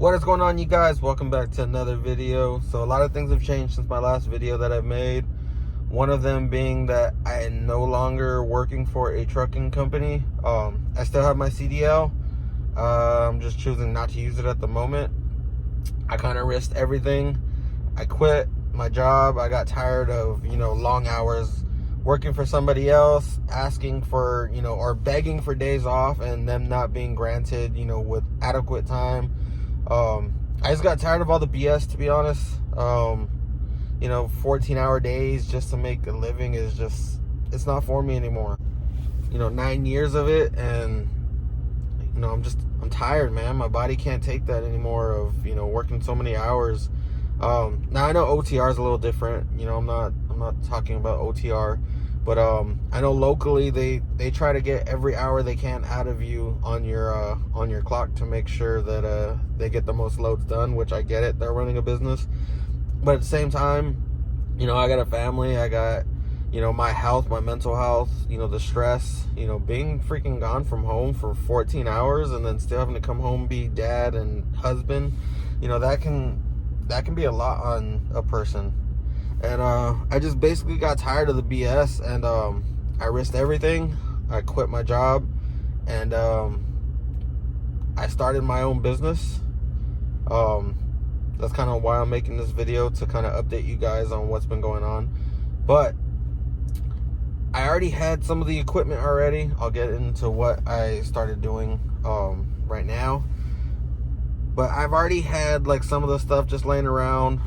What is going on, you guys? Welcome back to another video. So a lot of things have changed since my last video that I've made. One of them being that I am no longer working for a trucking company. I still have my CDL. I'm just choosing not to use it at the moment. I kind of risked everything. I quit my job. I got tired of, long hours working for somebody else, asking for, or begging for days off and them not being granted, with adequate time. I just got tired of all the BS, to be honest. 14-hour days just to make a living is just, it's not for me anymore. 9 years of it, and I'm tired, man. My body can't take that anymore of, working so many hours. Now I know OTR is a little different. I'm not talking about OTR, but I know locally they try to get every hour they can out of you on your clock to make sure that they get the most loads done, which I get it. They're running a business. But at the same time, I got a family. I got, my health, my mental health, the stress, being freaking gone from home for 14 hours and then still having to come home, be dad and husband, that can be a lot on a person. And I just basically got tired of the BS, and I risked everything. I quit my job, and I started my own business. That's kind of why I'm making this video, to kind of update you guys on what's been going on. But I already had some of the equipment already. I'll get into what I started doing right now. But I've already had like some of the stuff just laying around,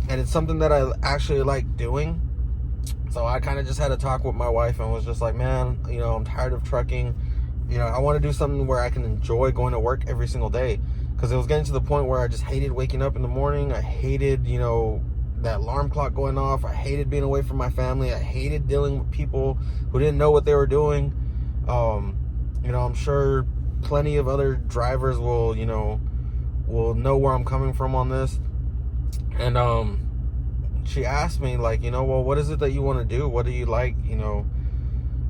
and it's something that I actually like doing. So I kind of just had a talk with my wife and was just like, man, I'm tired of trucking. I want to do something where I can enjoy going to work every single day, because it was getting to the point where I just hated waking up in the morning. I hated, that alarm clock going off. I hated being away from my family. I hated dealing with people who didn't know what they were doing. I'm sure plenty of other drivers will know where I'm coming from on this. And she asked me, like, well, what is it that you want to do? What do you like?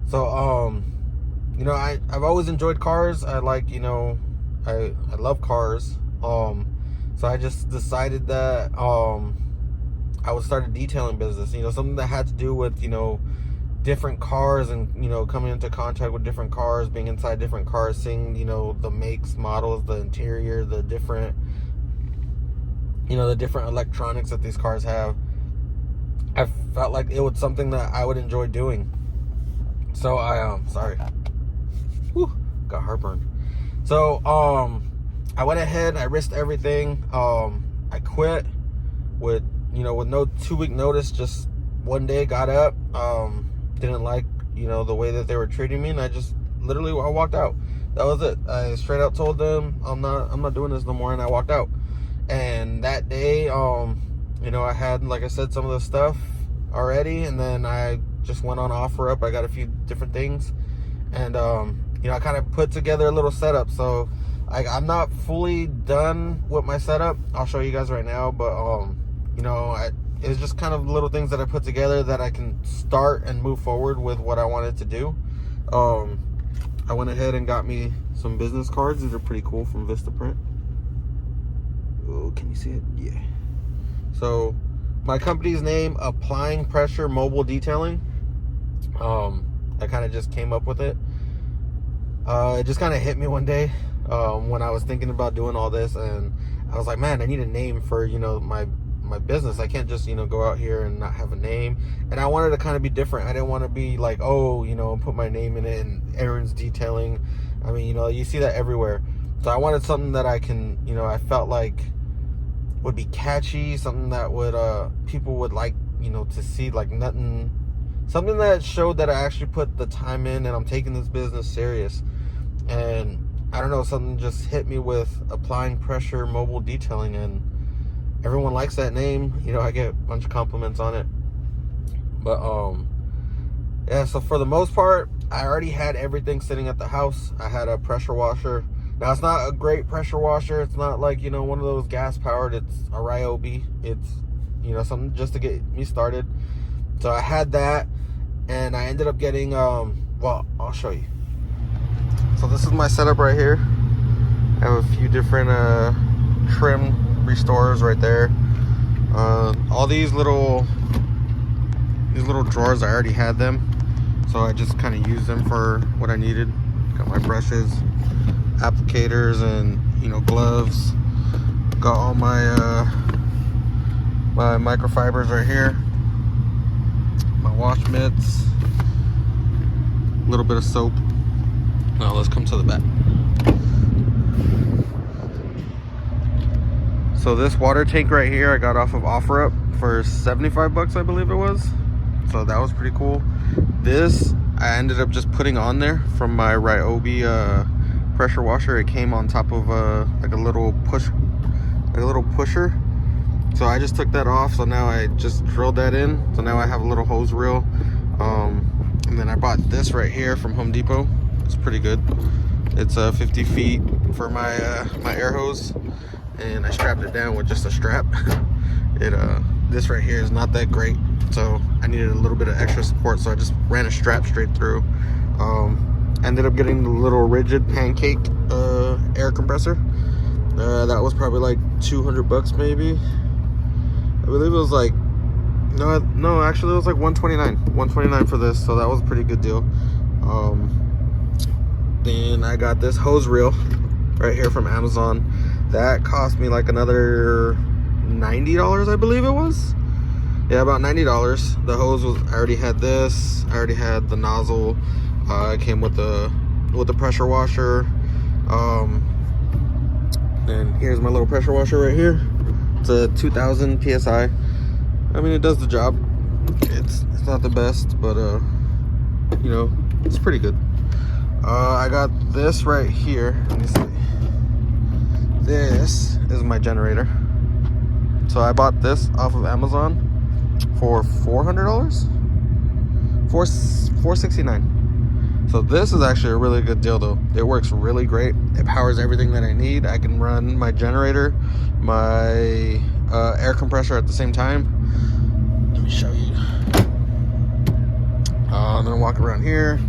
So I've always enjoyed cars. I like, I love cars. So I just decided that I would start a detailing business, something that had to do with, different cars, and coming into contact with different cars, being inside different cars, seeing the makes, models, the interior, the different electronics that these cars have. I felt like it was something that I would enjoy doing. So I got heartburn. So I went ahead, I risked everything. I quit with no 2-week notice. Just one day got up, didn't like the way that they were treating me, and I walked out. That was it. I straight out told them I'm not doing this no more, and I walked out. And that day, I had, like I said, some of the stuff already, and then I just went on OfferUp. I got a few different things, and I kind of put together a little setup. So I'm not fully done with my setup. I'll show you guys right now, but it's just kind of little things that I put together that I can start and move forward with what I wanted to do. I went ahead and got me some business cards. These are pretty cool, from Vistaprint. Oh, can you see it? Yeah. So my company's name, Applying Pressure Mobile Detailing. I kind of just came up with it. It just kind of hit me one day when I was thinking about doing all this, and I was like, man, I need a name for my business. I can't just go out here and not have a name. And I wanted to kind of be different. I didn't want to be like, put my name in it and Aaron's Detailing. I mean, you see that everywhere. So I wanted something that I can, I felt like would be catchy, something that would people would like, to see, like nothing, something that showed that I actually put the time in and I'm taking this business serious. And I don't know, something just hit me with Applying Pressure Mobile Detailing, and everyone likes that name. I get a bunch of compliments on it. But yeah, so for the most part, I already had everything sitting at the house. I had a pressure washer. Now, it's not a great pressure washer. It's not like, one of those gas powered. It's a Ryobi. It's, something just to get me started. So I had that, and I ended up getting, well, I'll show you. So this is my setup right here. I have a few different trim restorers right there. All these little drawers, I already had them, so I just kind of used them for what I needed. Got my brushes, applicators, and gloves. Got all my my microfibers right here, my wash mitts, a little bit of soap. Now let's come to the back. So this water tank right here I got off of OfferUp for 75 bucks, I believe it was. So that was pretty cool. This I ended up just putting on there from my Ryobi pressure washer. It came on top of like a little pusher. So I just took that off. So now I just drilled that in. So now I have a little hose reel. And then I bought this right here from Home Depot. It's pretty good. It's 50 feet for my my air hose, and I strapped it down with just a strap. This right here is not that great, so I needed a little bit of extra support, so I just ran a strap straight through. Ended up getting the little rigid pancake air compressor. That was probably like 200 bucks maybe. I believe it was like, no, actually it was like 129 for this, so that was a pretty good deal. Then I got this hose reel right here from Amazon. That cost me like another $90, I believe it was. Yeah, about $90. The hose was, I already had this. I already had the nozzle. It came with the pressure washer. And here's my little pressure washer right here. It's a 2000 PSI. I mean, it does the job. It's not the best, but it's pretty good. I got this right here. Let me see. This is my generator. So I bought this off of Amazon for $400. $469. So this is actually a really good deal though. It works really great. It powers everything that I need. I can run my generator, my air compressor at the same time. Let me show you. I'm gonna walk around here.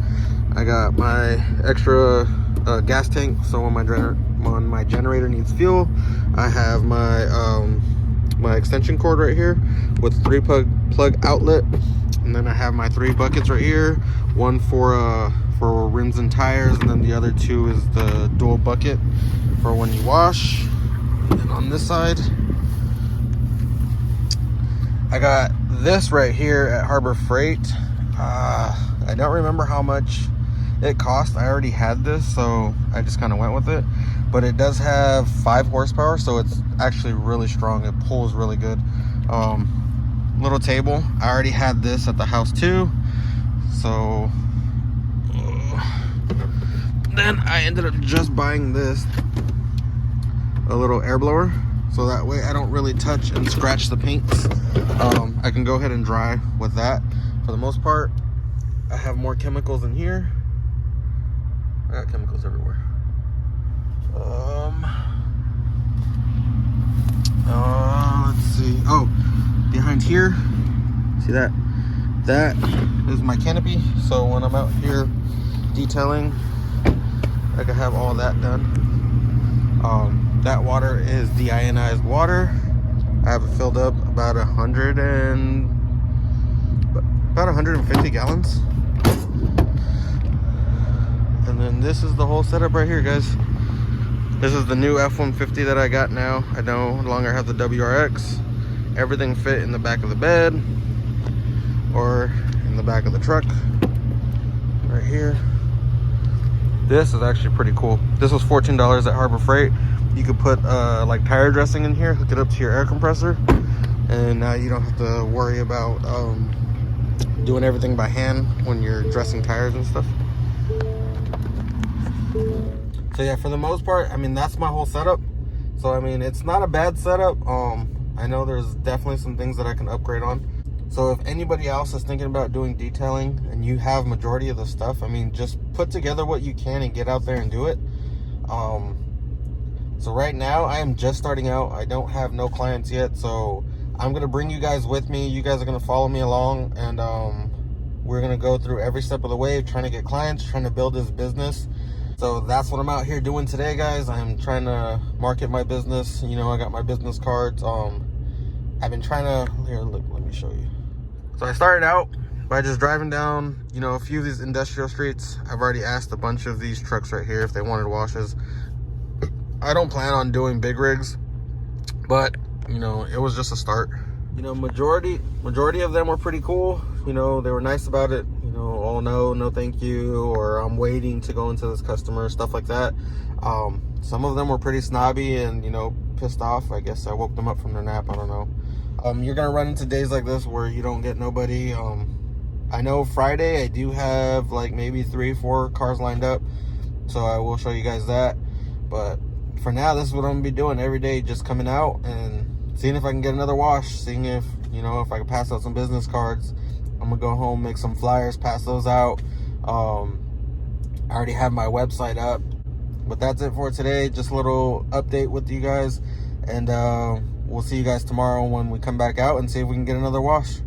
I got my extra gas tank, so when my generator needs fuel, I have my my extension cord right here with 3 plug outlet, and then I have my 3 buckets right here. One for rims and tires, and then the other 2 is the dual bucket for when you wash. And on this side, I got this right here at Harbor Freight. I don't remember how much it cost. I already had this, so I just kind of went with it. But it does have 5 horsepower, so it's actually really strong. It pulls really good. Little table. I already had this at the house too, so then I ended up just buying this, a little air blower, so that way I don't really touch and scratch the paints. I can go ahead and dry with that. For the most part, I have more chemicals in here. I got chemicals everywhere. Let's see. Oh, behind here, see that? That is my canopy. So when I'm out here detailing, I can have all that done. That water is deionized water. I have it filled up about 150 gallons. And then this is the whole setup right here, guys. This is the new F-150 that I got now. I no longer have the WRX. Everything fit in the back of the bed or in the back of the truck right here. This is actually pretty cool. This was $14 at Harbor Freight. You could put like tire dressing in here, hook it up to your air compressor, and now you don't have to worry about doing everything by hand when you're dressing tires and stuff. So yeah, for the most part, I mean, that's my whole setup. So I mean, it's not a bad setup. I know there's definitely some things that I can upgrade on. So if anybody else is thinking about doing detailing and you have majority of the stuff, I mean, just put together what you can and get out there and do it. So right now I am just starting out. I don't have no clients yet, so I'm gonna bring you guys with me. You guys are gonna follow me along, and we're gonna go through every step of the way, trying to get clients, trying to build this business. So that's what I'm out here doing today, guys. I'm trying to market my business. You know, I got my business cards. I've been trying to, here, look, let me show you. So I started out by just driving down, you know, a few of these industrial streets. I've already asked a bunch of these trucks right here if they wanted washes. I don't plan on doing big rigs, but, you know, it was just a start. You know, majority of them were pretty cool. You know, they were nice about it. You know, oh no thank you, or I'm waiting to go into this customer, stuff like that. Some of them were pretty snobby and, you know, pissed off. I guess I woke them up from their nap, I don't know. You're gonna run into days like this where you don't get nobody. I know Friday I do have like maybe 3-4 cars lined up, so I will show you guys that. But for now, this is what I'm gonna be doing every day, just coming out and seeing if I can get another wash, seeing if, you know, if I can pass out some business cards. I'm gonna go home, make some flyers, pass those out. I already have my website up. But that's it for today. Just a little update with you guys. And we'll see you guys tomorrow when we come back out and see if we can get another wash.